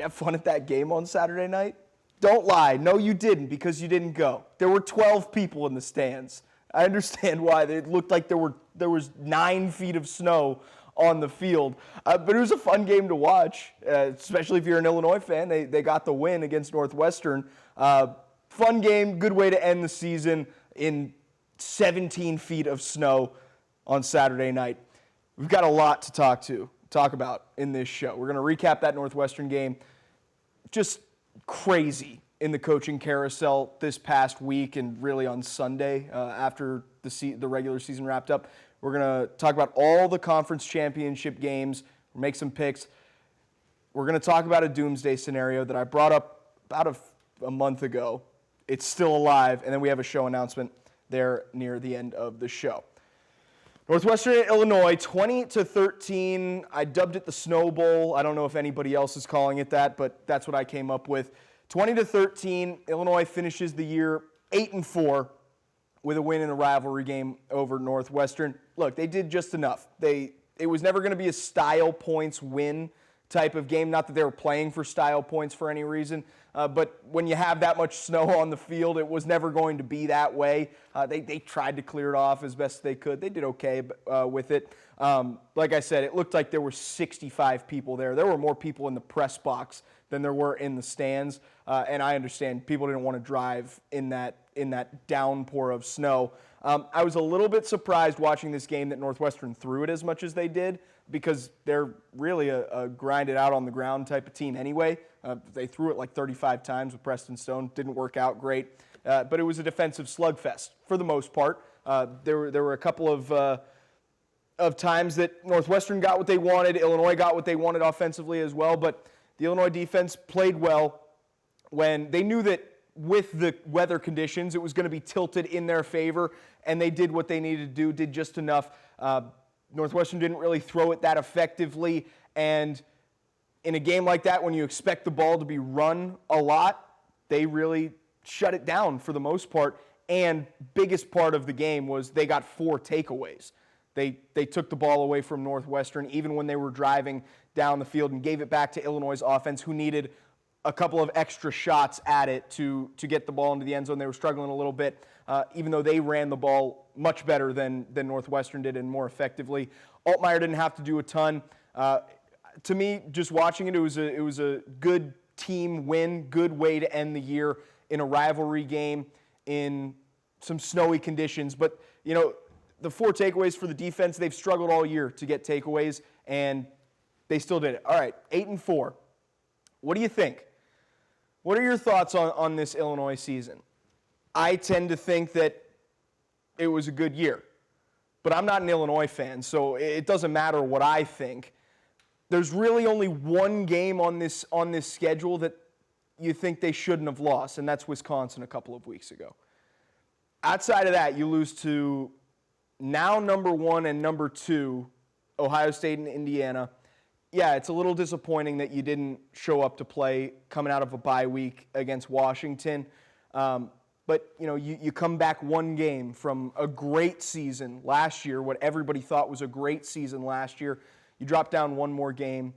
you have fun at that game on Saturday night? Don't lie. No, you didn't, because you didn't go. There were 12 people in the stands. I understand why. It looked like there was 9 feet of snow on the field. But it was a fun game to watch, especially if you're an Illinois fan. They got the win against Northwestern. Fun game, good way to end the season in 17 feet of snow on Saturday night. We've got a lot to talk about in this show. We're going to recap that Northwestern game. Just crazy in the coaching carousel this past week and really on Sunday after the regular season wrapped up. We're going to talk about all the conference championship games, make some picks. We're going to talk about a doomsday scenario that I brought up about a month ago. It's still alive, and then we have a show announcement there near the end of the show. Northwestern at Illinois, 20-13. I dubbed it the Snow Bowl. I don't know if anybody else is calling it that, but that's what I came up with. 20-13, Illinois finishes the year 8-4 with a win in a rivalry game over Northwestern. Look, they did just enough. It was never going to be a style points win type of game. Not that they were playing for style points for any reason, but when you have that much snow on the field, it was never going to be that way. They tried to clear it off as best they could. They did okay with it. Like I said, it looked like there were 65 people there. There were more people in the press box than there were in the stands, and I understand people didn't want to drive in that downpour of snow. I was a little bit surprised watching this game that Northwestern threw it as much as they did, because they're really a grind it out on the ground type of team anyway. They threw it like 35 times with Preston Stone. Didn't work out great, but it was a defensive slugfest for the most part. There were a couple of times that Northwestern got what they wanted. Illinois got what they wanted offensively as well, but the Illinois defense played well when they knew that with the weather conditions, it was going to be tilted in their favor, and they did what they needed to do, did just enough. Northwestern didn't really throw it that effectively, and in a game like that, when you expect the ball to be run a lot, they really shut it down for the most part, and biggest part of the game was they got 4 takeaways. They took the ball away from Northwestern even when they were driving down the field and gave it back to Illinois' offense, who needed a couple of extra shots at it to get the ball into the end zone. They were struggling a little bit, even though they ran the ball much better than Northwestern did and more effectively. Altmaier didn't have to do a ton. To me, just watching it, it was a good team win, good way to end the year in a rivalry game in some snowy conditions. But, you know, the 4 takeaways for the defense, they've struggled all year to get takeaways, and they still did it. All right, 8-4. What do you think? What are your thoughts on this Illinois season? I tend to think that it was a good year, but I'm not an Illinois fan, so it doesn't matter what I think. There's really only one game on this schedule that you think they shouldn't have lost, and that's Wisconsin a couple of weeks ago. Outside of that, you lose to now number 1 and number 2, Ohio State and Indiana. Yeah, it's a little disappointing that you didn't show up to play coming out of a bye week against Washington. But, you know, you come back one game from a great season last year, what everybody thought was a great season last year. You drop down one more game.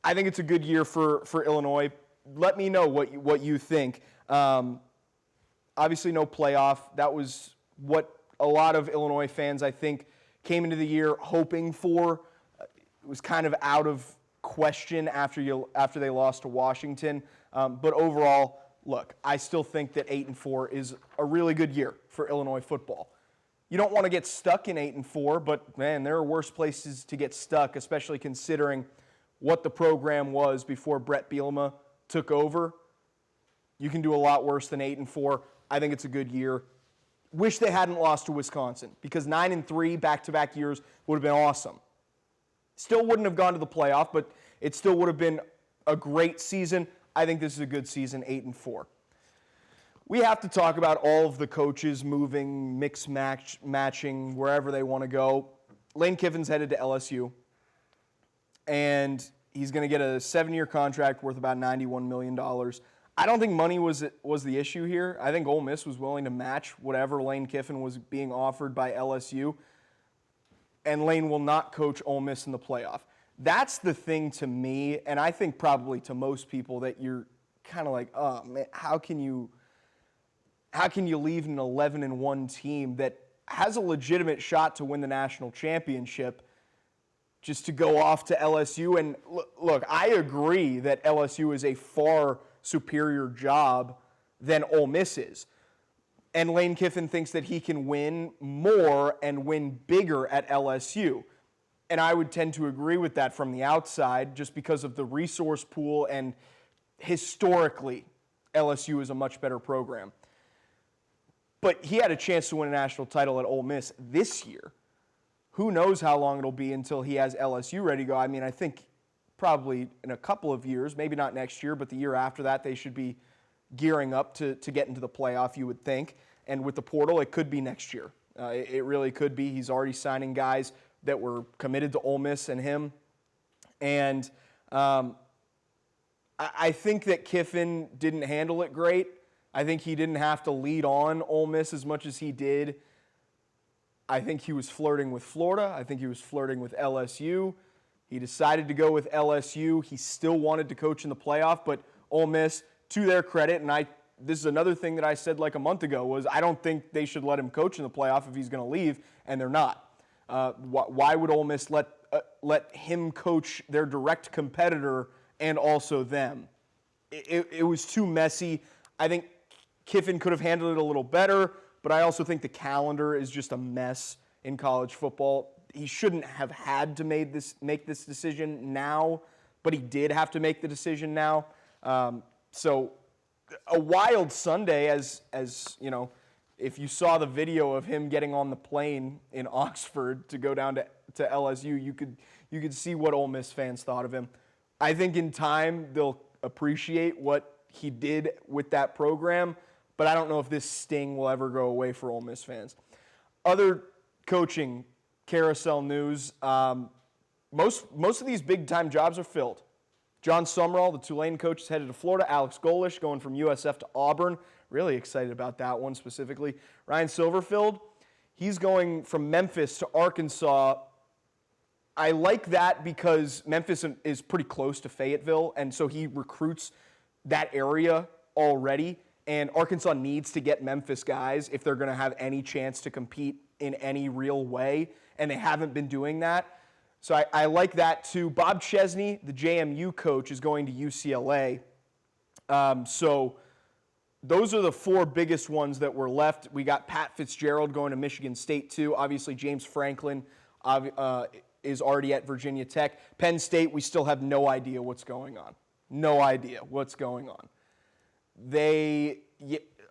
I think it's a good year for Illinois. Let me know what you think. Obviously, no playoff. That was what a lot of Illinois fans, I think, came into the year hoping for. It was kind of out of question after they lost to Washington. But overall, look, I still think that 8-4 is a really good year for Illinois football. You don't want to get stuck in 8-4, but man, there are worse places to get stuck, especially considering what the program was before Brett Bielema took over. You can do a lot worse than 8-4. I think it's a good year. Wish they hadn't lost to Wisconsin, because 9-3 back-to-back years would have been awesome. Still wouldn't have gone to the playoff, but it still would have been a great season. I think this is a good season, 8-4. We have to talk about all of the coaches moving, matching, wherever they want to go. Lane Kiffin's headed to LSU, and he's going to get a 7-year contract worth about $91 million. I don't think money was the issue here. I think Ole Miss was willing to match whatever Lane Kiffin was being offered by LSU, and Lane will not coach Ole Miss in the playoff. That's the thing to me, and I think probably to most people, that you're kind of like, oh man, how can you leave an 11-1 team that has a legitimate shot to win the national championship just to go off to LSU? And look, I agree that LSU is a far superior job than Ole Miss is. And Lane Kiffin thinks that he can win more and win bigger at LSU. And I would tend to agree with that from the outside just because of the resource pool, and historically, LSU is a much better program. But he had a chance to win a national title at Ole Miss this year. Who knows how long it'll be until he has LSU ready to go. I mean, I think probably in a couple of years, maybe not next year, but the year after that, they should be gearing up to get into the playoff, you would think. And with the portal, it could be next year. It really could be. He's already signing guys that were committed to Ole Miss and him. And I think that Kiffin didn't handle it great. I think he didn't have to lead on Ole Miss as much as he did. I think he was flirting with Florida. I think he was flirting with LSU. He decided to go with LSU. He still wanted to coach in the playoff, but Ole Miss, to their credit, and this is another thing that I said like a month ago, was I don't think they should let him coach in the playoff if he's going to leave, and they're not. Why would Ole Miss let him coach their direct competitor and also them? It was too messy. I think Kiffin could have handled it a little better, but I also think the calendar is just a mess in college football. He shouldn't have had to make this decision now, but he did have to make the decision now. So a wild Sunday, as you know, if you saw the video of him getting on the plane in Oxford to go down to LSU, you could see what Ole Miss fans thought of him. I think in time they'll appreciate what he did with that program, but I don't know if this sting will ever go away for Ole Miss fans. Other coaching carousel news, most of these big-time jobs are filled. John Sumrall, the Tulane coach, is headed to Florida. Alex Golish going from USF to Auburn. Really excited about that one specifically. Ryan Silverfield, he's going from Memphis to Arkansas. I like that because Memphis is pretty close to Fayetteville, and so he recruits that area already. And Arkansas needs to get Memphis guys if they're going to have any chance to compete in any real way, and they haven't been doing that. So I like that too. Bob Chesney, the JMU coach, is going to UCLA. So those are the four biggest ones that were left. We got Pat Fitzgerald going to Michigan State too. Obviously, James Franklin is already at Virginia Tech. Penn State, we still have no idea what's going on. No idea what's going on.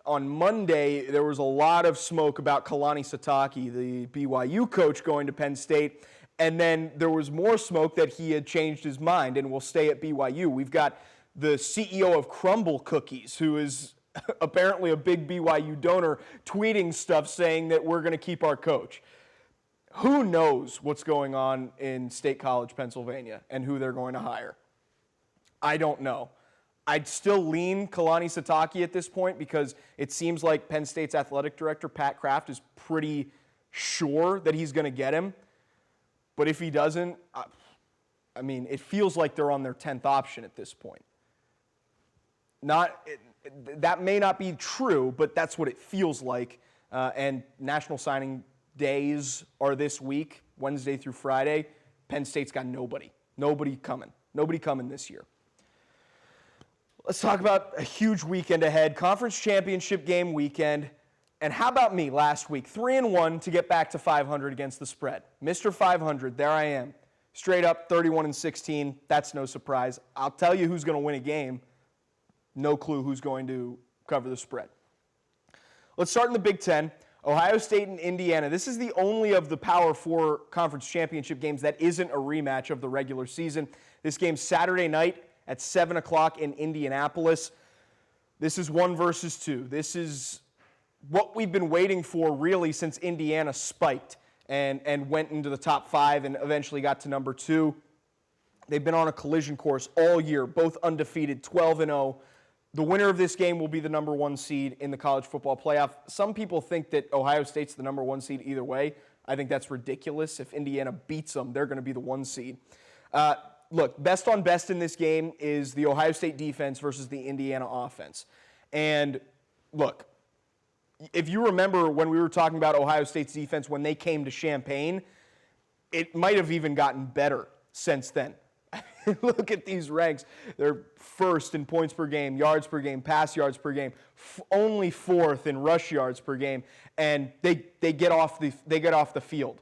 On Monday, there was a lot of smoke about Kalani Sitake, the BYU coach, going to Penn State. And then there was more smoke that he had changed his mind and will stay at BYU. We've got the CEO of Crumble Cookies, who is apparently a big BYU donor, tweeting stuff saying that we're going to keep our coach. Who knows what's going on in State College, Pennsylvania, and who they're going to hire? I don't know. I'd still lean Kalani Sitake at this point because it seems like Penn State's athletic director, Pat Kraft, is pretty sure that he's going to get him. But if he doesn't, I mean, it feels like they're on their 10th option at this point. That may not be true, but that's what it feels like. And National Signing Days are this week, Wednesday through Friday. Penn State's got nobody. Nobody coming this year. Let's talk about a huge weekend ahead. Conference championship game weekend. And how about me last week? 3-1 to get back to 500 against the spread. Mr. 500, there I am. Straight up 31-16. That's no surprise. I'll tell you who's going to win a game. No clue who's going to cover the spread. Let's start in the Big Ten. Ohio State and Indiana. This is the only of the Power 4 conference championship games that isn't a rematch of the regular season. This game's Saturday night at 7 o'clock in Indianapolis. This is 1 versus 2. This is what we've been waiting for really since Indiana spiked and went into the top 5 and eventually got to number 2. They've been on a collision course all year, both undefeated, 12-0. The winner of this game will be the number 1 seed in the college football playoff. Some people think that Ohio State's the number 1 seed either way. I think that's ridiculous. If Indiana beats them, they're going to be the 1 seed. Look, best on best in this game is the Ohio State defense versus the Indiana offense. And look, if you remember when we were talking about Ohio State's defense when they came to Champaign, it might have even gotten better since then. Look at these ranks. They're first in points per game, yards per game, pass yards per game, only fourth in rush yards per game, and they get off the field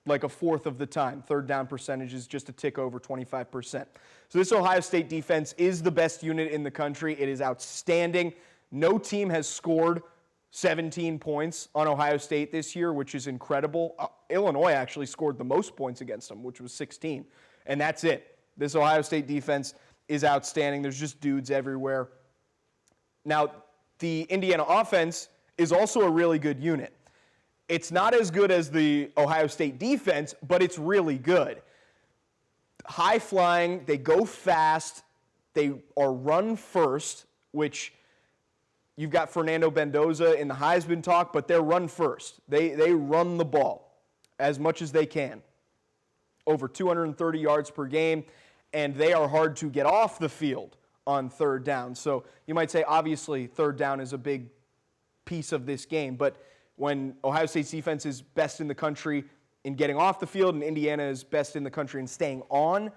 like a fourth of the time. Third down percentage is just a tick over 25%. So this Ohio State defense is the best unit in the country. It is outstanding. No team has scored 17 points on Ohio State this year, which is incredible. Illinois actually scored the most points against them, which was 16. And that's it. This Ohio State defense is outstanding. There's just dudes everywhere. Now, the Indiana offense is also a really good unit. It's not as good as the Ohio State defense, but it's really good. High flying, they go fast, they are run first, which you've got Fernando Mendoza in the Heisman talk, but they're run first. They run the ball as much as they can. Over 230 yards per game, and they are hard to get off the field on third down. So you might say, obviously, third down is a big piece of this game, but when Ohio State's defense is best in the country in getting off the field and Indiana is best in the country in staying on,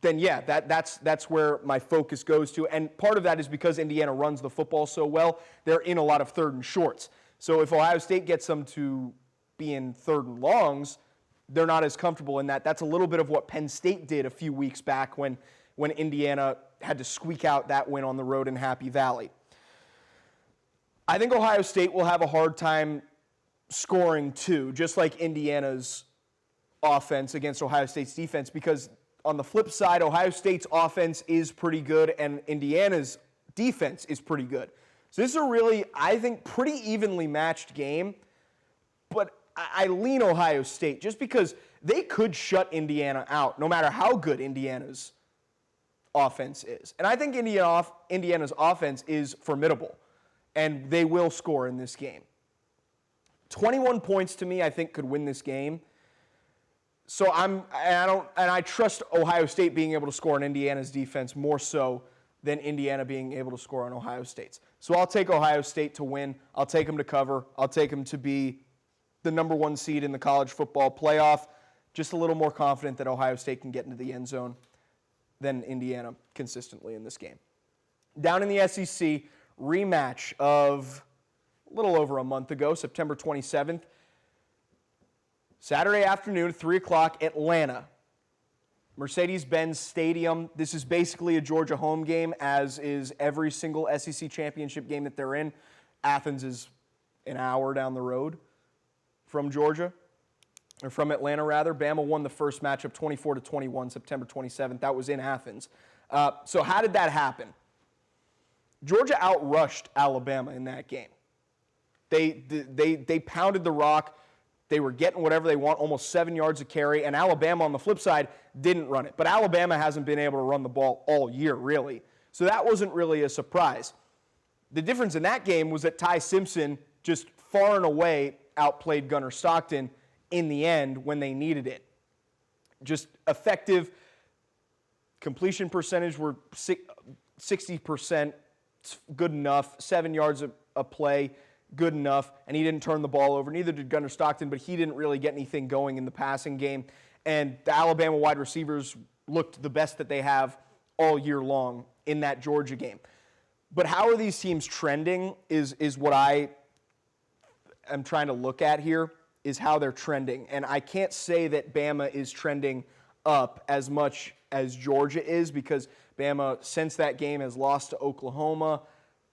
then yeah, that's where my focus goes to. And part of that is because Indiana runs the football so well, they're in a lot of third and shorts. So if Ohio State gets them to be in third and longs, they're not as comfortable in that. That's a little bit of what Penn State did a few weeks back when Indiana had to squeak out that win on the road in Happy Valley. I think Ohio State will have a hard time scoring too, just like Indiana's offense against Ohio State's defense, because on the flip side, Ohio State's offense is pretty good and Indiana's defense is pretty good. So this is a really, I think, pretty evenly matched game, but I lean Ohio State just because they could shut Indiana out no matter how good Indiana's offense is. And I think Indiana's offense is formidable, and they will score in this game. 21 points to me, I think, could win this game. So I trust Ohio State being able to score on Indiana's defense more so than Indiana being able to score on Ohio State's. So I'll take Ohio State to win. I'll take them to cover. I'll take them to be the number one seed in the college football playoff. Just a little more confident that Ohio State can get into the end zone than Indiana consistently in this game. Down in the SEC, rematch of a little over a month ago, September 27th. Saturday afternoon, 3 o'clock, Atlanta. Mercedes-Benz Stadium. This is basically a Georgia home game, as is every single SEC championship game that they're in. Athens is an hour down the road from Georgia, or from Atlanta, rather. Bama won the first matchup 24-21, September 27th. That was in Athens. So how did that happen? Georgia outrushed Alabama in that game. They pounded the rock. They were getting whatever they want, almost 7 yards a carry, and Alabama on the flip side didn't run it. But Alabama hasn't been able to run the ball all year, really. So that wasn't really a surprise. The difference in that game was that Ty Simpson just far and away outplayed Gunnar Stockton in the end when they needed it. Just effective. Completion percentage were 60%, good enough. 7 yards a play, good enough. And he didn't turn the ball over. Neither did Gunnar Stockton, but he didn't really get anything going in the passing game. And the Alabama wide receivers looked the best that they have all year long in that Georgia game. But how are these teams trending is what I am trying to look at here, is how they're trending. And I can't say that Bama is trending up as much as Georgia is, because Bama, since that game, has lost to Oklahoma.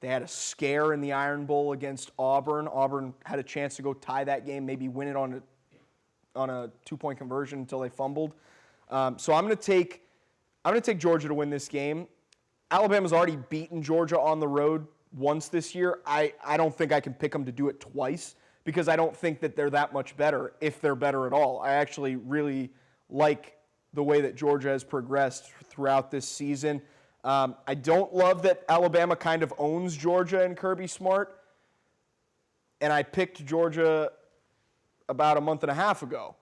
They had a scare in the Iron Bowl against Auburn. Auburn had a chance to go tie that game, maybe win it on a two-point conversion until they fumbled. So I'm going to take Georgia to win this game. Alabama's already beaten Georgia on the road once this year. I don't think I can pick them to do it twice, because I don't think that they're that much better, if they're better at all. I actually really like the way that Georgia has progressed throughout this season. I don't love that Alabama kind of owns Georgia and Kirby Smart. And I picked Georgia about a month and a half ago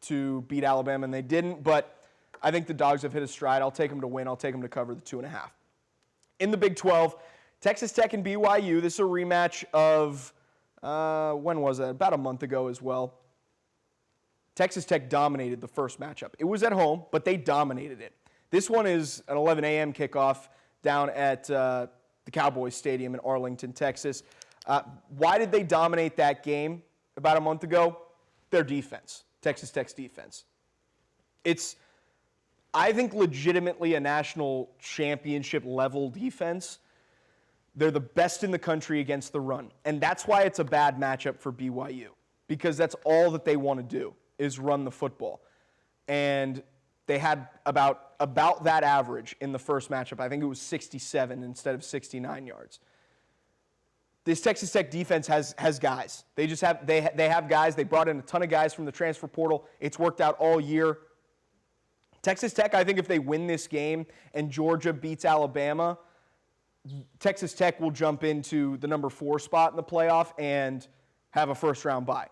to beat Alabama, and they didn't. But I think the Dogs have hit a stride. I'll take them to win. I'll take them to cover the 2.5. In the Big 12, Texas Tech and BYU. This is a rematch of, when was that? About a month ago as well. Texas Tech dominated the first matchup. It was at home, but they dominated it. This one is an 11 a.m. kickoff down at the Cowboys Stadium in Arlington, Texas. Why did they dominate that game about a month ago? Their defense, Texas Tech's defense. It's, I think, legitimately a national championship level defense. They're the best in the country against the run. And that's why it's a bad matchup for BYU, because that's all that they want to do is run the football. And they had about that average in the first matchup. I think it was 67 instead of 69 yards. This Texas Tech defense has guys. They have guys. They brought in a ton of guys from the transfer portal. It's worked out all year. Texas Tech, I think if they win this game and Georgia beats Alabama, Texas Tech will jump into the number 4 spot in the playoff and have a first-round bye.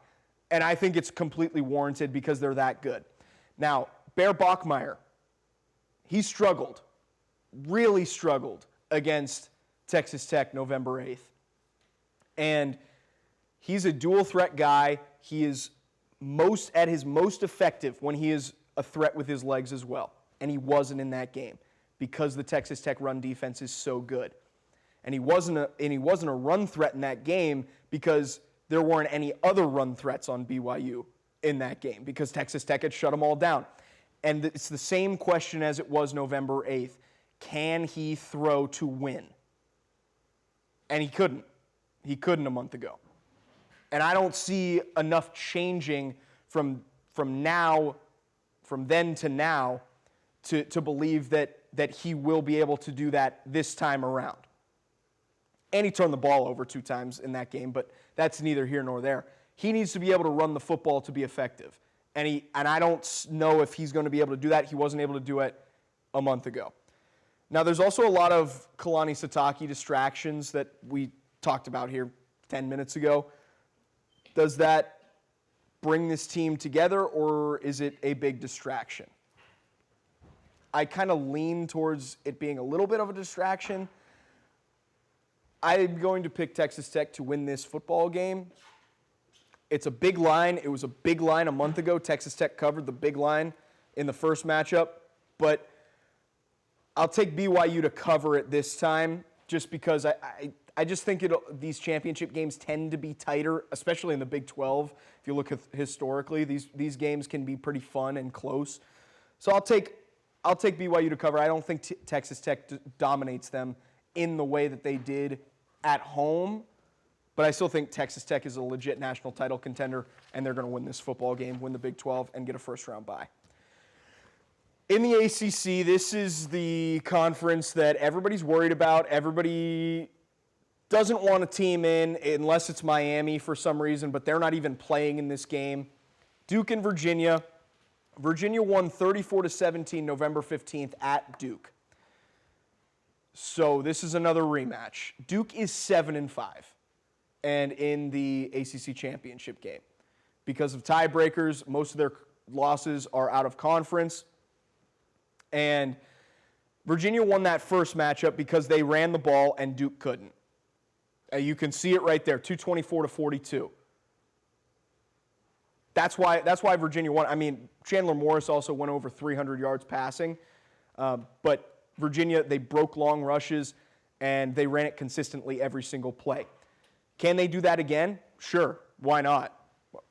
And I think it's completely warranted because they're that good. Now, Bear Bachmeier, he struggled, really struggled against Texas Tech November 8th. And he's a dual-threat guy. He is at his most effective when he is a threat with his legs as well. And he wasn't in that game because the Texas Tech run defense is so good. And he wasn't a run threat in that game because there weren't any other run threats on BYU in that game because Texas Tech had shut them all down. And it's the same question as it was November 8th. Can he throw to win? And he couldn't. He couldn't a month ago. And I don't see enough changing from then to now to believe that he will be able to do that this time around. And he turned the ball over 2 times in that game, but that's neither here nor there. He needs to be able to run the football to be effective. And I don't know if he's going to be able to do that. He wasn't able to do it a month ago. Now, there's also a lot of Kalani Sitake distractions that we talked about here 10 minutes ago. Does that bring this team together, or is it a big distraction? I kind of lean towards it being a little bit of a distraction. I'm going to pick Texas Tech to win this football game. It's a big line. It was a big line a month ago. Texas Tech covered the big line in the first matchup. But I'll take BYU to cover it this time just because I just think these championship games tend to be tighter, especially in the Big 12. If you look historically, these games can be pretty fun and close. So I'll take BYU to cover. I don't think Texas Tech dominates them in the way that they did at home, but I still think Texas Tech is a legit national title contender, and they're going to win this football game, win the Big 12, and get a first-round bye. In the ACC, this is the conference that everybody's worried about. Everybody doesn't want a team in unless it's Miami for some reason, but they're not even playing in this game. Duke and Virginia. Virginia won 34-17 November 15th at Duke. So this is another rematch. Duke is 7-5 and in the ACC championship game. Because of tiebreakers, most of their losses are out of conference. And Virginia won that first matchup because they ran the ball and Duke couldn't. You can see it right there, 224-42. That's why Virginia won. I mean, Chandler Morris also went over 300 yards passing. But Virginia, they broke long rushes, and they ran it consistently every single play. Can they do that again? Sure. Why not?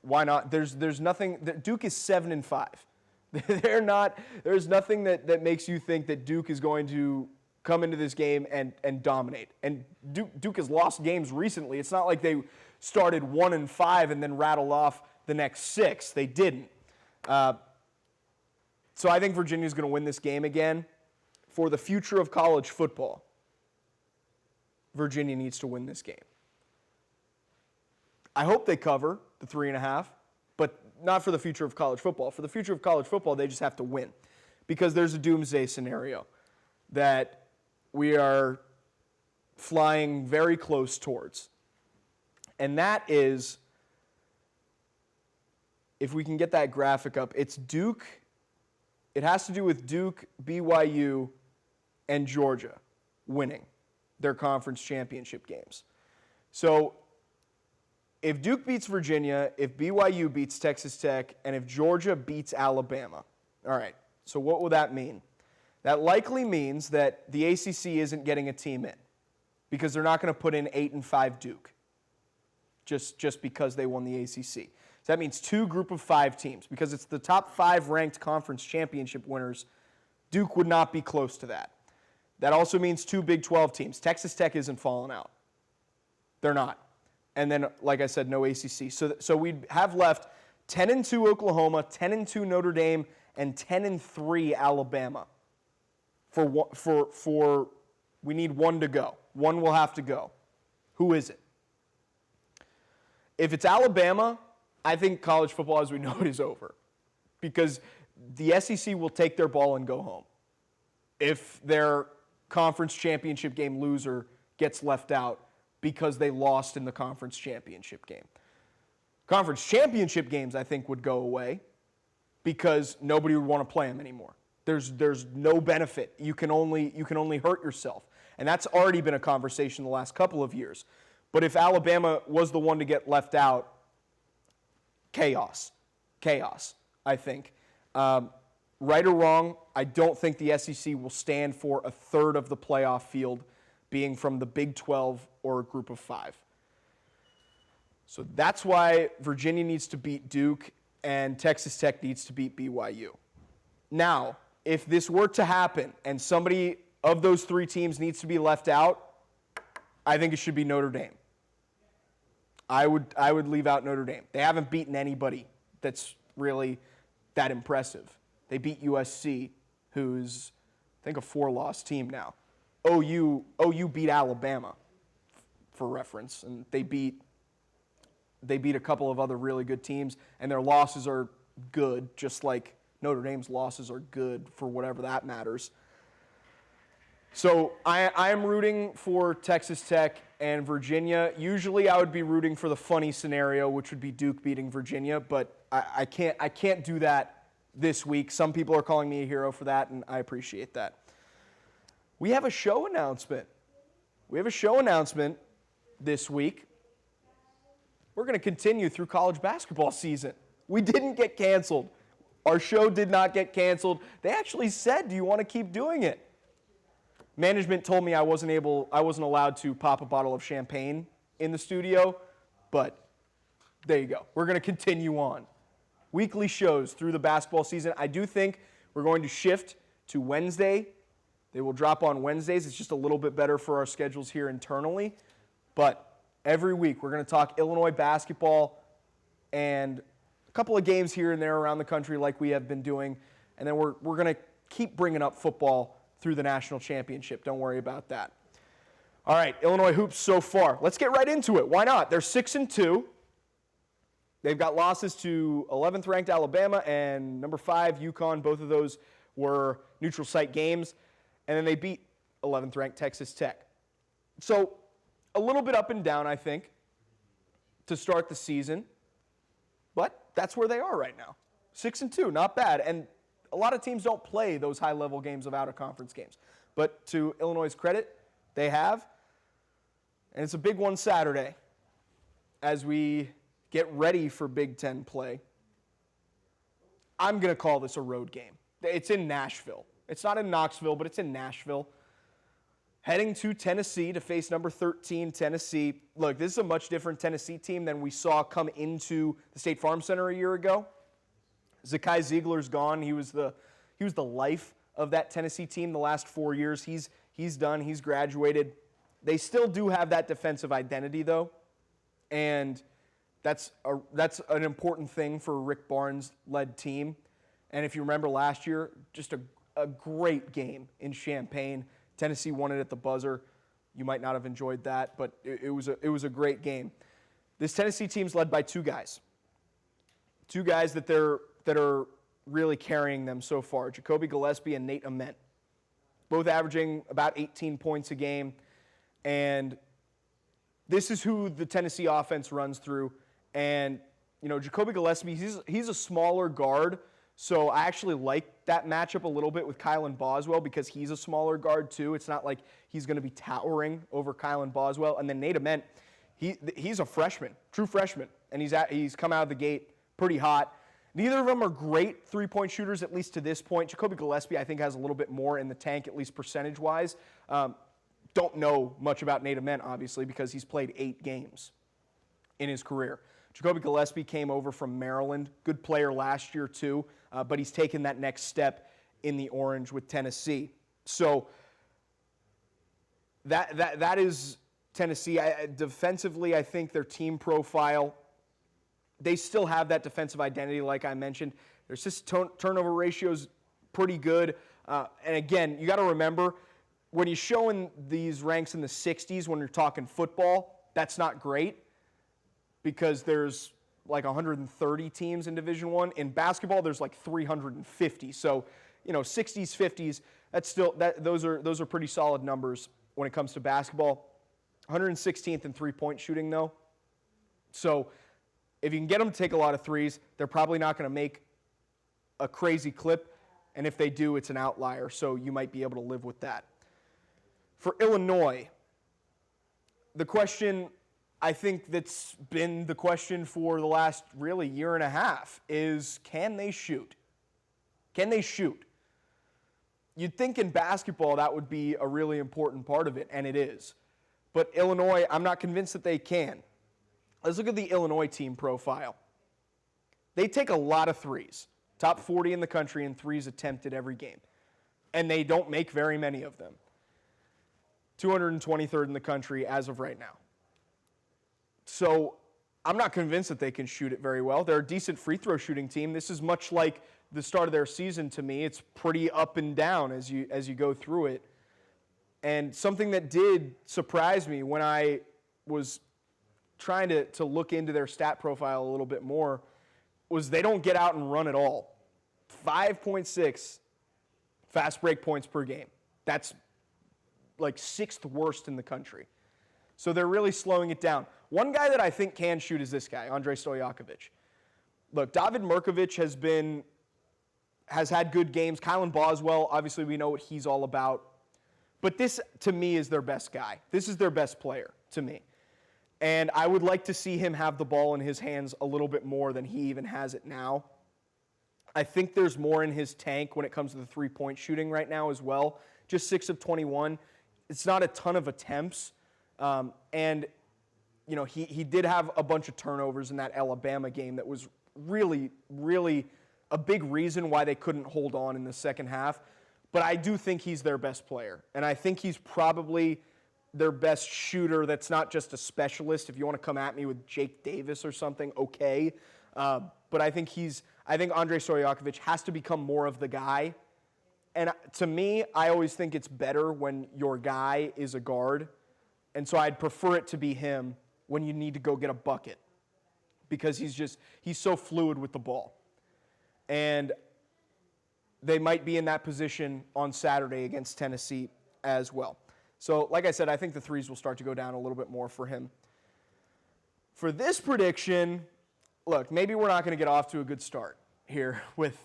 Why not? There's nothing. Duke is 7-5. There's nothing that makes you think that Duke is going to come into this game and dominate. And Duke has lost games recently. It's not like they started 1-5 and then rattled off the next 6. They didn't. So I think Virginia's going to win this game again. For the future of college football, Virginia needs to win this game. I hope they cover the 3.5, but not for the future of college football. For the future of college football, they just have to win because there's a doomsday scenario that we are flying very close towards. And that is if we can get that graphic up, it's Duke. It has to do with Duke, BYU, and Georgia winning their conference championship games. So if Duke beats Virginia, if BYU beats Texas Tech, and if Georgia beats Alabama, all right, so what will that mean? That likely means that the ACC isn't getting a team in because they're not going to put in 8-5 Duke just because they won the ACC. So that means 2 group of 5 teams. Because it's the top 5 ranked conference championship winners, Duke would not be close to that. That also means 2 Big 12 teams. Texas Tech isn't falling out. They're not. And then, like I said, no ACC. So we'd have left 10-2 Oklahoma, 10-2 Notre Dame, and 10-3 Alabama. For we need one to go. One will have to go. Who is it? If it's Alabama, I think college football as we know it is over. Because the SEC will take their ball and go home. If their conference championship game loser gets left out because they lost in the conference championship game. Conference championship games, I think, would go away because nobody would want to play them anymore. There's no benefit. You can only hurt yourself. And that's already been a conversation the last couple of years. But if Alabama was the one to get left out, chaos, I think. Right or wrong, I don't think the SEC will stand for a third of the playoff field being from the Big 12 or a group of 5. So that's why Virginia needs to beat Duke and Texas Tech needs to beat BYU. Now, if this were to happen and somebody of those 3 teams needs to be left out, I think it should be Notre Dame. I would leave out Notre Dame. They haven't beaten anybody that's really that impressive. They beat USC, who's, I think, a 4-loss team now. OU beat Alabama, for reference, and they beat a couple of other really good teams, and their losses are good, just like Notre Dame's losses are good for whatever that matters. So I am rooting for Texas Tech and Virginia. Usually I would be rooting for the funny scenario, which would be Duke beating Virginia, but I can't do that this week. Some people are calling me a hero for that, and I appreciate that. We have a show announcement. This week. We're going to continue through college basketball season. We didn't get canceled. Our show did not get canceled. They actually said, "Do you want to keep doing it?" Management told me I wasn't allowed to pop a bottle of champagne in the studio, but there you go. We're going to continue on. Weekly shows through the basketball season. I do think we're going to shift to Wednesday. They will drop on Wednesdays. It's just a little bit better for our schedules here internally. But every week we're going to talk Illinois basketball and a couple of games here and there around the country like we have been doing. And then we're going to keep bringing up football through the national championship. Don't worry about that. All right, Illinois hoops so far. Let's get right into it. Why not? They're 6-2. They've got losses to 11th ranked Alabama and number 5 UConn. Both of those were neutral site games. And then they beat 11th ranked Texas Tech. So a little bit up and down, I think, to start the season. But that's where they are right now. 6-2, not bad. And a lot of teams don't play those high-level games of out-of-conference games. But to Illinois' credit, they have. And it's a big one Saturday as we get ready for Big Ten play. I'm going to call this a road game. It's in Nashville. It's not in Knoxville, but it's in Nashville. Heading to Tennessee to face number 13 Tennessee. Look, this is a much different Tennessee team than we saw come into the State Farm Center a year ago. Zakai Ziegler's gone. He was the life of that Tennessee team the last 4 years. He's done. He's graduated. They still do have that defensive identity, though, and that's an important thing for a Rick Barnes-led team. And if you remember last year, just a great game in Champaign. Tennessee won it at the buzzer. You might not have enjoyed that, but it was a great game. This Tennessee team's led by 2 guys. 2 guys that are really carrying them so far, Jacoby Gillespie and Nate Ament, both averaging about 18 points a game. And this is who the Tennessee offense runs through. And Jacoby Gillespie, he's a smaller guard, so I actually like that matchup a little bit with Kylan Boswell because he's a smaller guard too. It's not like he's going to be towering over Kylan Boswell. And then Nate Ament, he's a freshman, true freshman, and he's come out of the gate pretty hot. Neither of them are great three-point shooters, at least to this point. Jacoby Gillespie, I think, has a little bit more in the tank, at least percentage-wise. Don't know much about Nate Ament, obviously, because he's played 8 games in his career. Jacoby Gillespie came over from Maryland. Good player last year, too, but he's taken that next step in the orange with Tennessee. So that is Tennessee. Defensively, I think their team profile, they still have that defensive identity, like I mentioned. Their assist turnover ratio is pretty good. And again, you got to remember, when you're showing these ranks in the 60s when you're talking football, that's not great because there's like 130 teams in Division I. In basketball, there's like 350. So, 60s, 50s, those are pretty solid numbers when it comes to basketball. 116th in three-point shooting, though. So if you can get them to take a lot of threes, they're probably not going to make a crazy clip. And if they do, it's an outlier. So you might be able to live with that. For Illinois, the question, I think that's been the question for the last really year and a half, is can they shoot? Can they shoot? You'd think in basketball that would be a really important part of it, and it is. But Illinois, I'm not convinced that they can. Let's look at the Illinois team profile. They take a lot of threes. Top 40 in the country in threes attempted every game. And they don't make very many of them. 223rd in the country as of right now. So I'm not convinced that they can shoot it very well. They're a decent free throw shooting team. This is much like the start of their season to me. It's pretty up and down as you go through it. And something that did surprise me when I was trying to look into their stat profile a little bit more was they don't get out and run at all. 5.6 fast break points per game. That's like 6th worst in the country. So they're really slowing it down. One guy that I think can shoot is this guy, Andrei Stojakovic. Look, David Mirkovic has had good games. Kylan Boswell, obviously we know what he's all about. But this, to me, is their best guy. This is their best player, to me. And I would like to see him have the ball in his hands a little bit more than he even has it now. I think there's more in his tank when it comes to the three-point shooting right now as well. Just 6 of 21. It's not a ton of attempts. And, he did have a bunch of turnovers in that Alabama game that was really, really a big reason why they couldn't hold on in the second half. But I do think he's their best player. And I think he's probably their best shooter that's not just a specialist. If you want to come at me with Jake Davis or something, okay. But I think Andrei Stojakovic has to become more of the guy. And to me, I always think it's better when your guy is a guard. And so I'd prefer it to be him when you need to go get a bucket. Because he's so fluid with the ball. And they might be in that position on Saturday against Tennessee as well. So, like I said, I think the threes will start to go down a little bit more for him. For this prediction, look, maybe we're not going to get off to a good start here with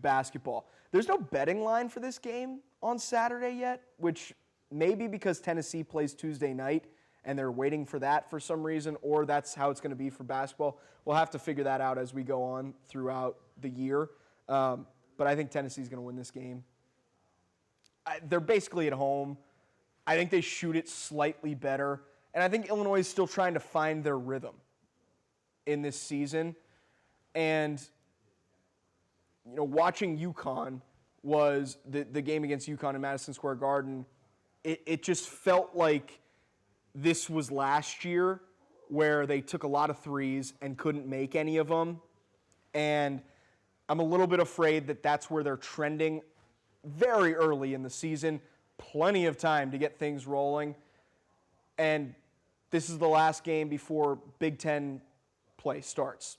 basketball. There's no betting line for this game on Saturday yet, which may be because Tennessee plays Tuesday night and they're waiting for that for some reason, or that's how it's going to be for basketball. We'll have to figure that out as we go on throughout the year. But I think Tennessee's going to win this game. They're basically at home. I think they shoot it slightly better. And I think Illinois is still trying to find their rhythm in this season. And, watching UConn was the game against UConn in Madison Square Garden. It just felt like this was last year where they took a lot of threes and couldn't make any of them. And I'm a little bit afraid that that's where they're trending very early in the season. Plenty of time to get things rolling. And this is the last game before Big Ten play starts.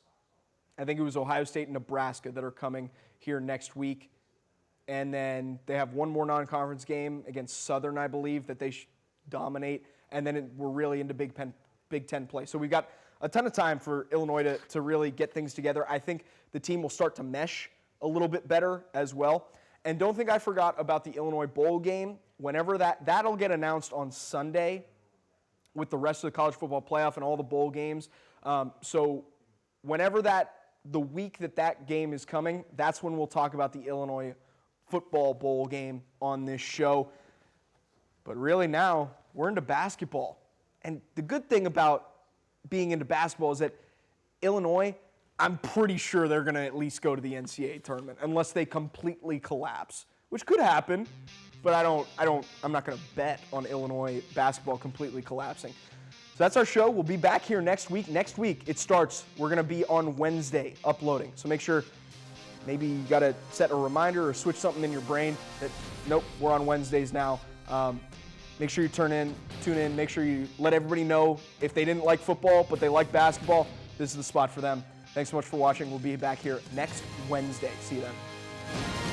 I think it was Ohio State and Nebraska that are coming here next week. And then they have one more non-conference game against Southern, I believe, that they dominate. And then we're really into Big Ten play. So we've got a ton of time for Illinois to really get things together. I think the team will start to mesh a little bit better as well. And don't think I forgot about the Illinois Bowl game. Whenever that'll get announced on Sunday with the rest of the college football playoff and all the bowl games. So whenever the week that game is coming, that's when we'll talk about the Illinois football bowl game on this show. But really now, we're into basketball. And the good thing about being into basketball is that Illinois, I'm pretty sure they're going to at least go to the NCAA tournament unless they completely collapse, which could happen, but I'm not going to bet on Illinois basketball completely collapsing. So that's our show. We'll be back here next week. Next week it starts. We're going to be on Wednesday uploading. So make sure maybe you got to set a reminder or switch something in your brain that, nope, we're on Wednesdays now. Make sure you tune in. Make sure you let everybody know if they didn't like football but they like basketball, this is the spot for them. Thanks so much for watching. We'll be back here next Wednesday. See you then.